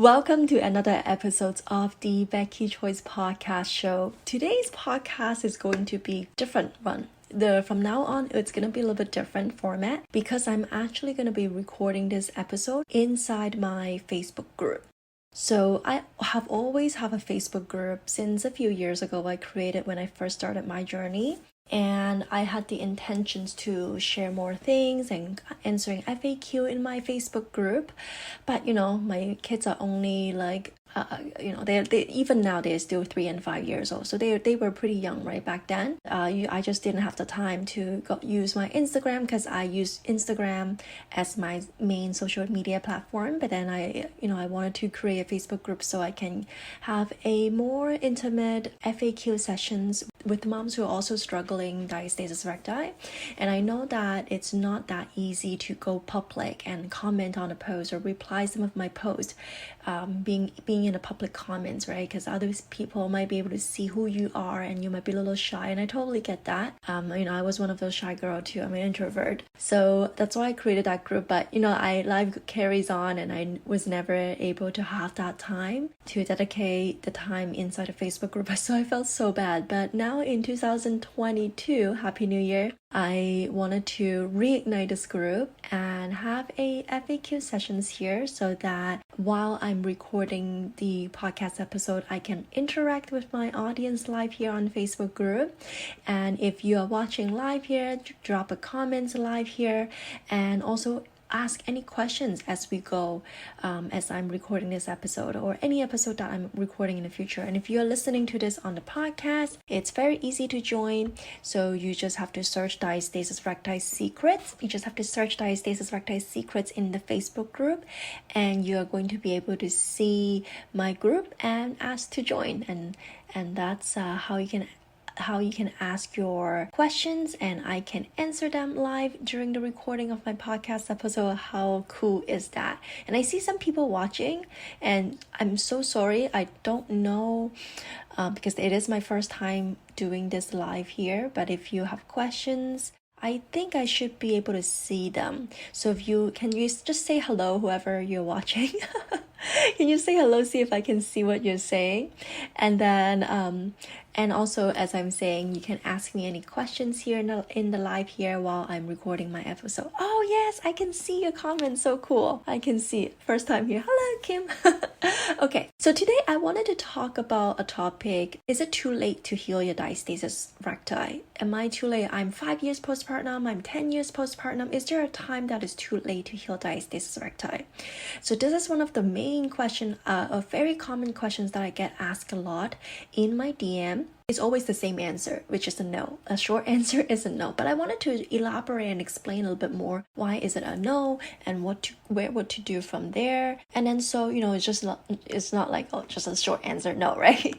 Welcome to another episode of the Becky Choice podcast show. Today's podcast is going to be a different one. From now on, it's going to be a little bit different format because I'm actually going to be recording this episode inside my Facebook group. So I have always have a Facebook group since a few years ago. I created when I first started my journey. And I had the intentions to share more things and answering FAQ in my Facebook group. But, my kids are only like, they even now they're still 3 and 5 years old. So they were pretty young, right, back then. I just didn't have the time to use my Instagram because I use Instagram as my main social media platform. But then I wanted to create a Facebook group so I can have a more intimate FAQ sessions with moms who are also struggling diastasis recti. And I know that it's not that easy to go public and comment on a post or reply some of my posts, being in the public comments, right? Because other people might be able to see who you are and you might be a little shy, and I totally get that. I was one of those shy girls too. I'm an introvert, so that's why I created that group. But life carries on, and I was never able to have that time to dedicate the time inside a Facebook group. So I felt so bad. But now in 2022, Happy New Year, I wanted to reignite this group and have a FAQ sessions here so that while I'm recording the podcast episode, I can interact with my audience live here on Facebook group. And if you are watching live here, drop a comment live here, and also ask any questions as we go, as I'm recording this episode or any episode that I'm recording in the future. And if you're listening to this on the podcast, it's very easy to join. So you just have to search Diastasis Recti Secrets. You just have to search Diastasis Recti Secrets in the Facebook group, and you're going to be able to see my group and ask to join. And that's how you can ask your questions and I can answer them live during the recording of my podcast episode. How cool is that? And I see some people watching, and I'm so sorry. I don't know because it is my first time doing this live here. But if you have questions, I think I should be able to see them. So if you just say hello, whoever you're watching. Can you say hello, see if I can see what you're saying? And then and also, as I'm saying, you can ask me any questions here in the live here while I'm recording my episode. Oh yes, I can see your comments. So cool. I can see it. First time here. Hello, Kim. Okay, so today I wanted to talk about a topic. Is it too late to heal your diastasis recti? Am I too late? I'm 5 years postpartum. I'm 10 years postpartum. Is there a time that is too late to heal diastasis recti? So this is one of the main questions, very common questions that I get asked a lot in my DM. It's always the same answer, which is a no. A short answer is a no. But I wanted to elaborate and explain a little bit more. Why is it a no, and what to do from there? And then so it's not like just a short answer no, right?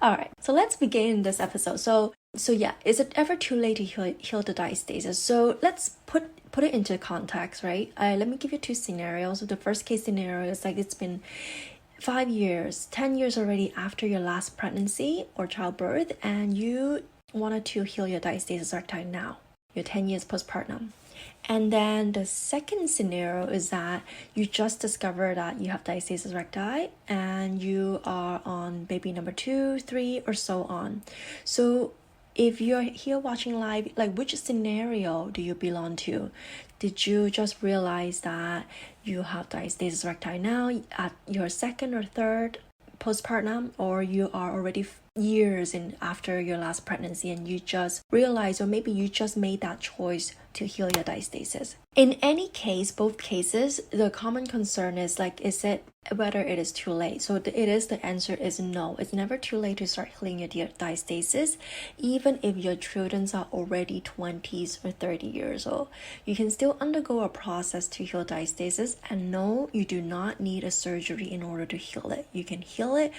All right. So let's begin this episode. So yeah, is it ever too late to heal the diastasis? So let's put it into context, right? Let me give you two scenarios. So the first case scenario is like it's been 5 years, 10 years already after your last pregnancy or childbirth, and you wanted to heal your diastasis recti now. You're 10 years postpartum. And then the second scenario is that you just discovered that you have diastasis recti and you are on baby number 2, 3, or so on. So if you're here watching live, like which scenario do you belong to? Did you just realize that you have diastasis recti now at your second or third postpartum, or you are already years after your last pregnancy and you just realize, or maybe you just made that choice to heal your diastasis? In any case, both cases, the common concern is like, whether it is too late. So the answer is no. It's never too late to start healing your diastasis, even if your children are already 20s or 30 years old. You can still undergo a process to heal diastasis, and no, you do not need a surgery in order to heal it. You can heal it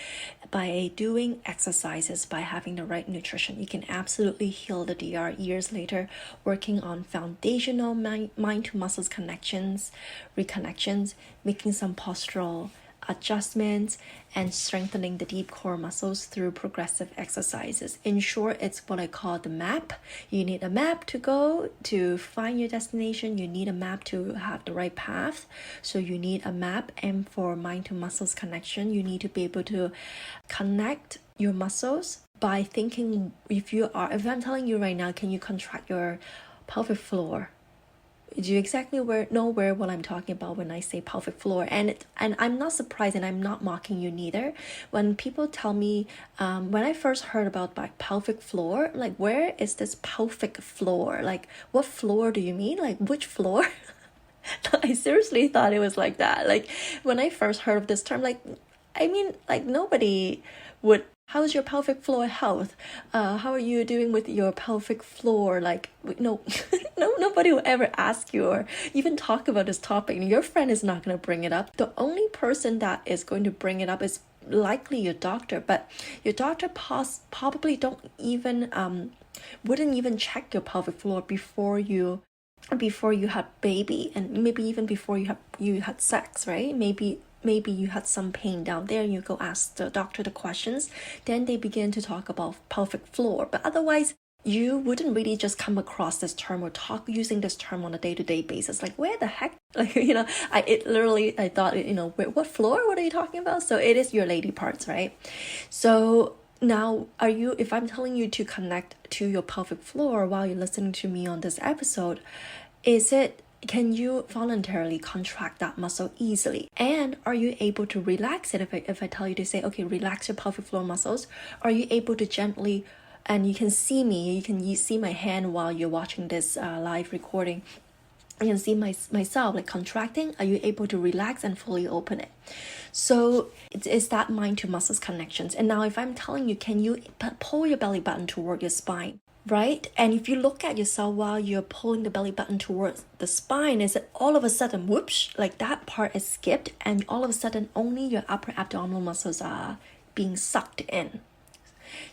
by doing exercises, by having the right nutrition. You can absolutely heal the DR years later, working on foundational mind to muscles connections, reconnections, making some postural adjustments and strengthening the deep core muscles through progressive exercises. In short, it's what I call the map. You need a map to go to find your destination. You need a map to have the right path. So you need a map, and for mind to muscles connection, you need to be able to connect your muscles by thinking. If I'm telling you right now, can you contract your pelvic floor? Do you exactly know what I'm talking about when I say pelvic floor? And I'm not surprised, and I'm not mocking you neither. When people tell me, when I first heard about pelvic floor, like, where is this pelvic floor? Like, what floor do you mean? Like, which floor? I seriously thought it was like that. Like, when I first heard of this term, like, I mean, like, nobody would. How's your pelvic floor health? How are you doing with your pelvic floor? Like, no, nobody will ever ask you or even talk about this topic. Your friend is not going to bring it up. The only person that is going to bring it up is likely your doctor, but your doctor probably wouldn't even check your pelvic floor before you had baby, and maybe even before you had sex, right? Maybe you had some pain down there and you go ask the doctor the questions, then they begin to talk about pelvic floor. But otherwise, you wouldn't really just come across this term or talk using this term on a day-to-day basis. Like, where the heck? Like, I thought, what floor? What are you talking about? So it is your lady parts, right? So now, if I'm telling you to connect to your pelvic floor while you're listening to me on this episode, can you voluntarily contract that muscle easily? And are you able to relax it? If I tell you to say, okay, relax your pelvic floor muscles, are you able to gently, and you can see me, you see my hand while you're watching this live recording, you can see myself like contracting. Are you able to relax and fully open it? So it's that mind to muscles connections. And now if I'm telling you, can you pull your belly button toward your spine? Right? And if you look at yourself while you're pulling the belly button towards the spine, is it all of a sudden, whoops, like that part is skipped, and all of a sudden only your upper abdominal muscles are being sucked in.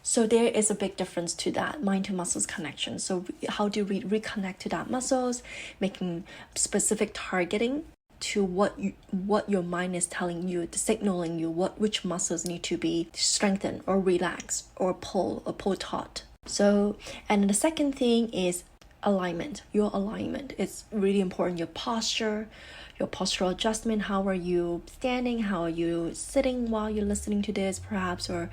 So there is a big difference to that mind to muscles connection. So how do we reconnect to that muscles, making specific targeting to what your mind is telling you, signaling you which muscles need to be strengthened or relaxed or pull taut. So, and the second thing is alignment. Your alignment is really important. Your posture, your postural adjustment. How are you standing? How are you sitting while you're listening to this, perhaps? Or,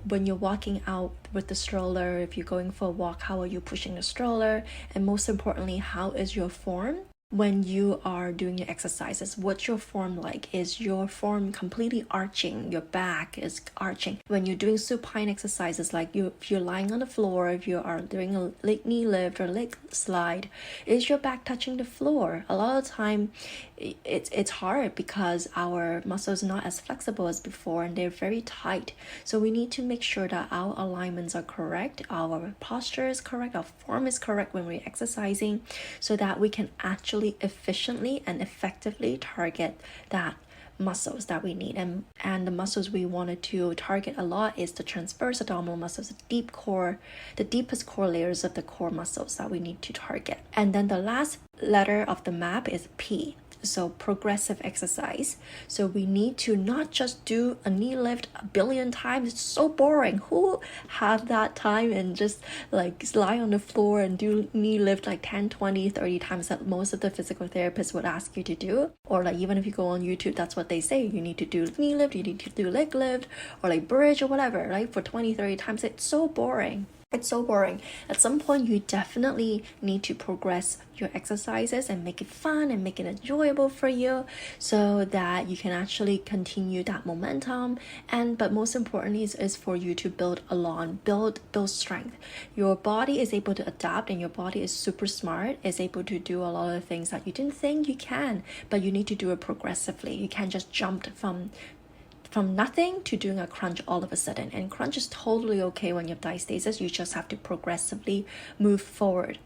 when you're walking out with the stroller, if you're going for a walk, how are you pushing the stroller? And most importantly, how is your form? When you are doing your exercises, what's your form like? Is your form completely arching? Your back is arching. When you're doing supine exercises, like if you're lying on the floor, if you are doing a leg knee lift or leg slide, is your back touching the floor? A lot of the time, it's hard because our muscles are not as flexible as before and they're very tight. So we need to make sure that our alignments are correct, our posture is correct, our form is correct when we're exercising, so that we can actually efficiently and effectively target that muscles that we need. And the muscles we wanted to target a lot is the transverse abdominal muscles, the deepest core layers of the core muscles that we need to target. And then the last letter of the map is P. So progressive exercise. So we need to not just do a knee lift 1 billion times. It's so boring. Who have that time and just like lie on the floor and do knee lift like 10, 20, 30 times that most of the physical therapists would ask you to do? Or like even if you go on YouTube, that's what they say. You need to do knee lift, you need to do leg lift, or like bridge or whatever, right? For 20, 30 times. It's so boring. It's so boring. At some point, you definitely need to progress your exercises and make it fun and make it enjoyable for you so that you can actually continue that momentum. But most importantly is for you to build strength. Your body is able to adapt, and your body is super smart, is able to do a lot of things that you didn't think you can, but you need to do it progressively. You can't just jump from nothing to doing a crunch all of a sudden. And crunch is totally okay when you have diastasis. You just have to progressively move forward.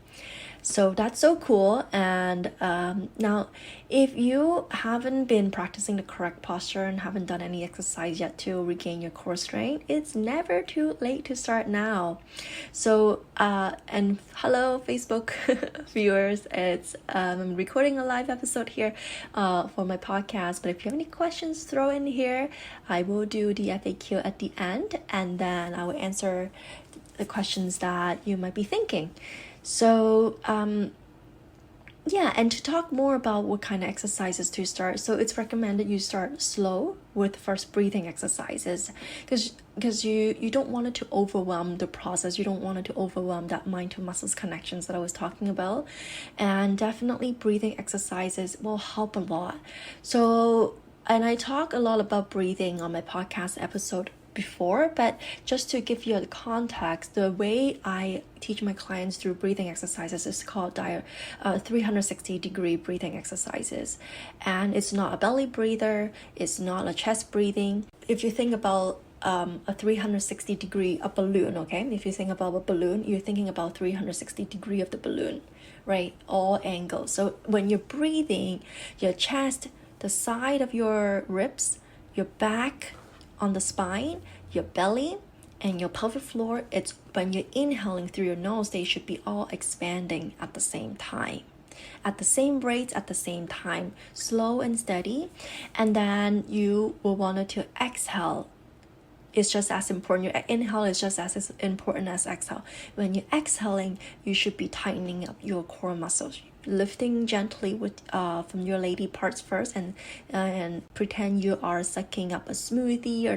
So that's so cool. And now, if you haven't been practicing the correct posture and haven't done any exercise yet to regain your core strength, it's never too late to start now. So, and hello, Facebook viewers. It's I'm recording a live episode here for my podcast. But if you have any questions, throw in here. I will do the FAQ at the end, and then I will answer the questions that you might be thinking. So, yeah, and to talk more about what kind of exercises to start, so it's recommended you start slow with first breathing exercises, because you don't want it to overwhelm the process. You don't want it to overwhelm that mind to muscles connections that I was talking about. And definitely breathing exercises will help a lot. So, and I talk a lot about breathing on my podcast episode before, but just to give you the context, the way I teach my clients through breathing exercises is called 360-degree breathing exercises. And it's not a belly breather, it's not a chest breathing. If you think about a 360-degree a balloon, okay? If you think about a balloon, you're thinking about 360-degree of the balloon, right? All angles. So when you're breathing, your chest, the side of your ribs, your back, on the spine, your belly, and your pelvic floor, it's when you're inhaling through your nose, they should be all expanding at the same time, at the same rates, at the same time, slow and steady. And then you will want to exhale. It's just as important. Your inhale is just as important as exhale. When you're exhaling, you should be tightening up your core muscles, lifting gently with from your lady parts first, and pretend you are sucking up a smoothie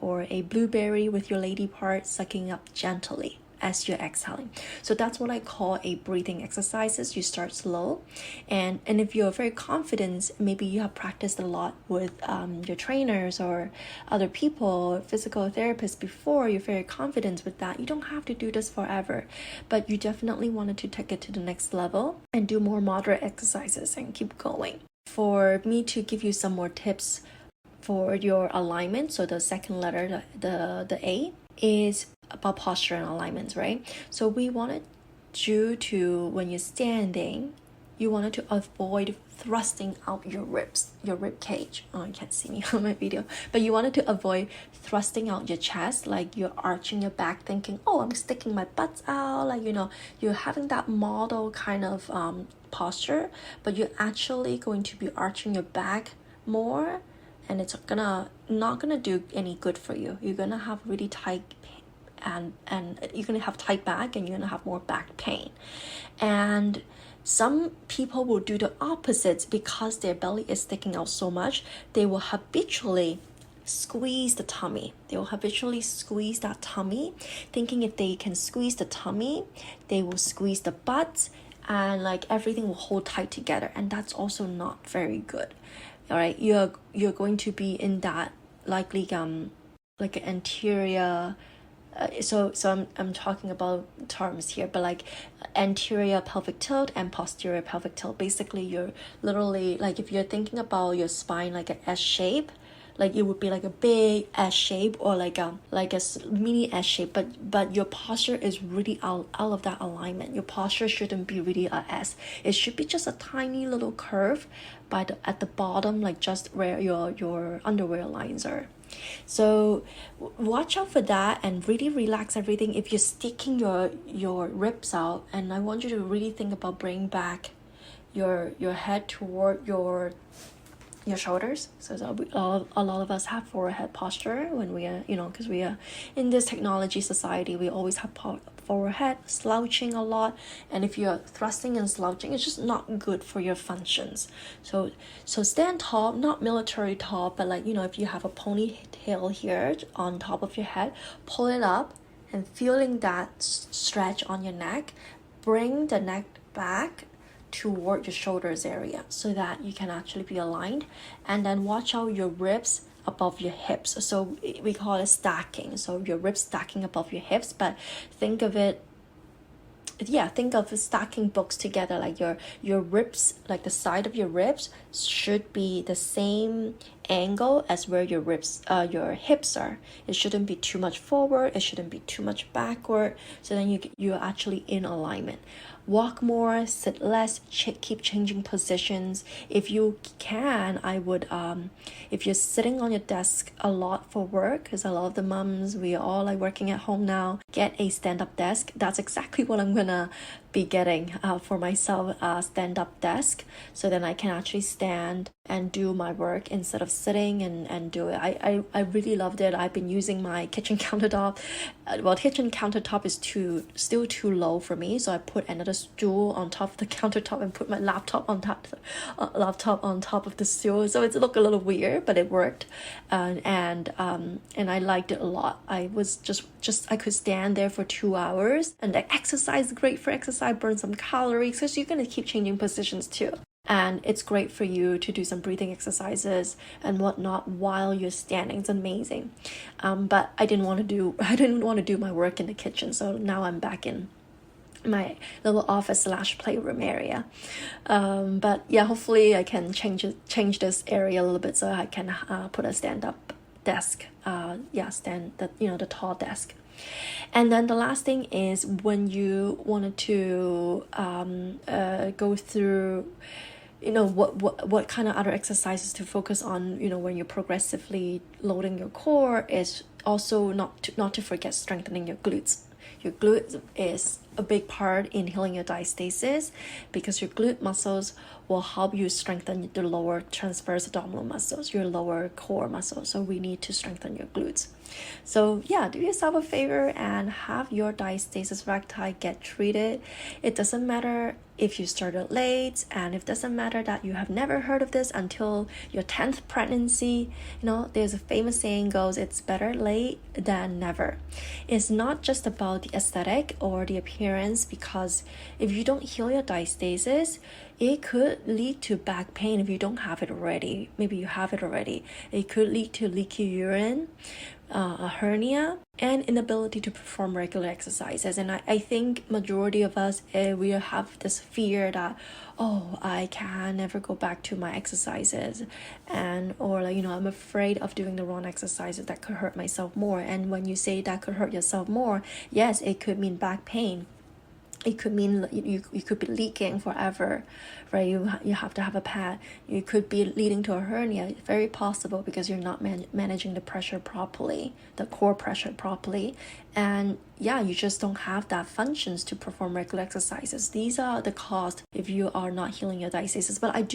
or a blueberry with your lady part, sucking up gently as you're exhaling. So that's what I call a breathing exercises. You start slow, and if you're very confident, maybe you have practiced a lot with your trainers or other people, physical therapists before, you're very confident with that. You don't have to do this forever, but you definitely wanted to take it to the next level and do more moderate exercises and keep going. For me to give you some more tips for your alignment, so the second letter, the A, is about posture and alignments, right? So we wanted you to, when you're standing, you wanted to avoid thrusting out your ribs, your rib cage. Oh, you can't see me on my video, but you wanted to avoid thrusting out your chest, like you're arching your back thinking, oh, I'm sticking my butt out, like, you're having that model kind of posture, but you're actually going to be arching your back more, and it's not gonna do any good for you. You're gonna have really tight and you're gonna have tight back, and you're gonna have more back pain. And some people will do the opposite. Because their belly is sticking out so much, they will habitually squeeze the tummy. They will habitually squeeze that tummy, thinking if they can squeeze the tummy, they will squeeze the butt, and like everything will hold tight together, and that's also not very good. All right, you're going to be in that likely like an anterior. So I'm talking about terms here, but like anterior pelvic tilt and posterior pelvic tilt. Basically, you're literally, like, if you're thinking about your spine like an S shape, like it would be like a big S shape, or like a mini S shape, but your posture is really out of that alignment. Your posture shouldn't be really a S. It should be just a tiny little curve at the bottom, like just where your underwear lines are. So watch out for that and really relax everything. If you're sticking your ribs out, and I want you to really think about bringing back your head toward your shoulders. So a lot of us have forehead posture when we are, because we are in this technology society, we always have forehead slouching a lot, and if you're thrusting and slouching, it's just not good for your functions. So stand tall, not military tall, but like, if you have a ponytail here on top of your head, pull it up and feeling that stretch on your neck, bring the neck back toward your shoulders area so that you can actually be aligned. And then watch out your ribs above your hips. So we call it stacking. So your ribs stacking above your hips, but think of stacking books together. Like your ribs, like the side of your ribs should be the same angle as where your your hips are. It shouldn't be too much forward, it shouldn't be too much backward, so then you're actually in alignment. Walk more, sit less, keep changing positions. If you can, I would, if you're sitting on your desk a lot for work, because a lot of the moms, we are all like working at home now, get a stand-up desk. That's exactly what I'm gonna be getting for myself, a stand-up desk, so then I can actually stand and do my work instead of sitting and do it. I really loved it. I've been using my kitchen countertop. Well, kitchen countertop is still too low for me, so I put another stool on top of the countertop and put my laptop on top of the stool. So it looked a little weird, but it worked, and I liked it a lot. I was just I could stand there for 2 hours, and the exercise, great for exercise, burn some calories, because you're gonna keep changing positions too. And it's great for you to do some breathing exercises and whatnot while you're standing. It's amazing. But I didn't want to do my work in the kitchen, so now I'm back in my little office / playroom area. But yeah, hopefully I can change this area a little bit so I can put a stand-up desk. The tall desk. And then the last thing is, when you wanted to go through, what kind of other exercises to focus on, when you're progressively loading your core, is also not to forget strengthening your glutes. Your glutes is a big part in healing your diastasis, because your glute muscles will help you strengthen the lower transverse abdominal muscles, your lower core muscles. So we need to strengthen your glutes. So yeah, do yourself a favor and have your diastasis recti get treated. It doesn't matter if you started late, and it doesn't matter that you have never heard of this until your 10th pregnancy. There's a famous saying goes, it's better late than never. It's not just about the aesthetic or the appearance, because if you don't heal your diastasis, it could lead to back pain if you don't have it already. Maybe you have it already. It could lead to leaky urine, a hernia, and inability to perform regular exercises. And I think majority of us, we have this fear that, I can never go back to my exercises, or I'm afraid of doing the wrong exercises that could hurt myself more. And when you say that could hurt yourself more, yes, it could mean back pain. It could mean you could be leaking forever, right? You have to have a pad. You could be leading to a hernia. It's very possible, because you're not managing the pressure properly, the core pressure properly. And yeah, you just don't have that functions to perform regular exercises. These are the cost if you are not healing your diastasis. But I'm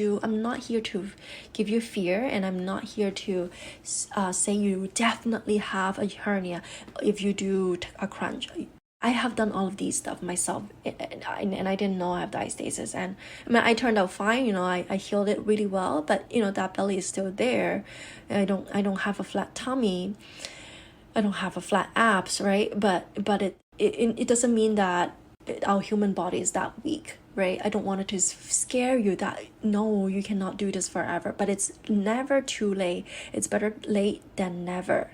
not here to give you fear, and I'm not here to say you definitely have a hernia if you do a crunch. I have done all of these stuff myself, and I didn't know I have diastasis. And I turned out fine. I healed it really well, but that belly is still there. I don't have a flat tummy. I don't have a flat abs, right? But it doesn't mean that our human body is that weak, right? I don't want it to scare you that no, you cannot do this forever. But it's never too late. It's better late than never.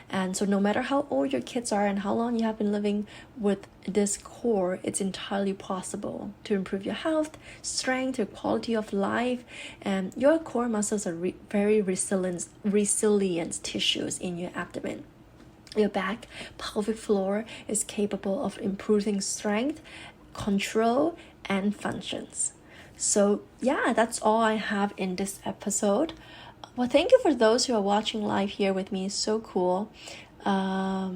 And so no matter how old your kids are and how long you have been living with this core, it's entirely possible to improve your health, strength, your quality of life. And your core muscles are very resilient tissues in your abdomen. Your back, pelvic floor is capable of improving strength, control, and functions. So yeah, that's all I have in this episode. Well, thank you for those who are watching live here with me. It's so cool. I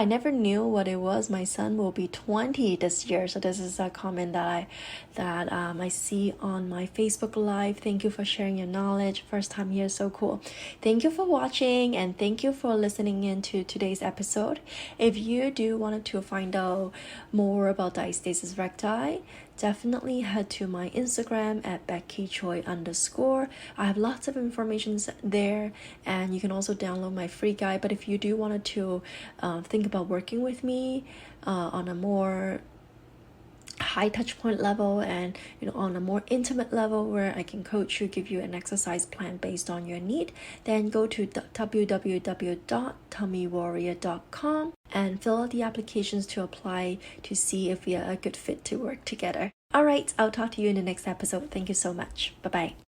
never knew what it was. My son will be 20 this year. So this is a comment that I see on my Facebook Live. Thank you for sharing your knowledge. First time here, so cool. Thank you for watching, and thank you for listening in to today's episode. If you do want to find out more about diastasis recti, definitely head to my Instagram at BeckyChoi_. I have lots of information there, and you can also download my free guide. But if you do want to think about working with me on a more high touch point level, and on a more intimate level where I can coach you, give you an exercise plan based on your need, then go to www.tummywarrior.com and fill out the applications to apply to see if we are a good fit to work together. All right, I'll talk to you in the next episode. Thank you so much. Bye-bye.